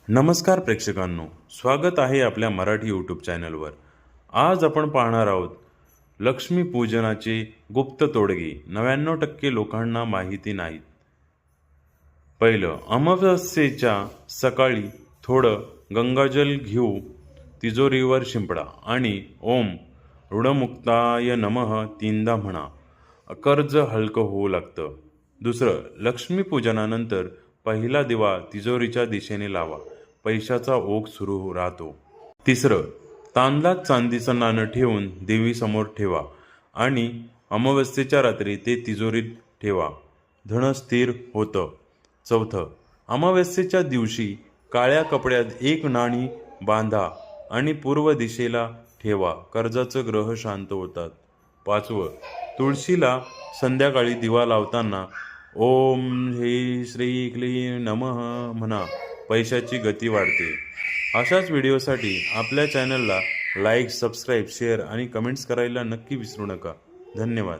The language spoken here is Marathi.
नमस्कार प्रेक्षकांनो, स्वागत आहे आपल्या मराठी यूट्यूब चॅनलवर। आज आपण पाहणार आहोत लक्ष्मीपूजनाचे गुप्त तोडगे 99% लोकांना माहिती नाहीत। पहिलं, अमावस्येच्या सकाळी थोडं गंगाजल घेऊ तिजोरीवर शिंपडा आणि ओम ऋणमुक्ताय नमः तीनदा म्हणा, कर्ज हलकं होऊ लागतं। दुसरं, लक्ष्मीपूजनानंतर पहिला दिवा तिजोरीच्या दिशेने लावा, पैशाचा ओघ सुरू राहतो। तिसरं, तांदळात चांदीचं नाणं ठेवून देवीसमोर ठेवा आणि अमावस्येच्या रात्री ते तिजोरीत ठेवा, धन स्थिर होतं। चौथं, अमावस्येच्या दिवशी काळ्या कपड्यात एक नाणी बांधा आणि पूर्व दिशेला ठेवा, कर्जाचं ग्रह शांत होतात। पाचवं, तुळशीला संध्याकाळी दिवा लावताना ओम हे श्री क्लीं नमः म्हणा, पैशाची गती वाढते। अशाच व्हिडिओसाठी आपल्या चॅनलला लाईक, सबस्क्राईब, शेअर आणि कमेंट्स करायला नक्की विसरू नका। धन्यवाद।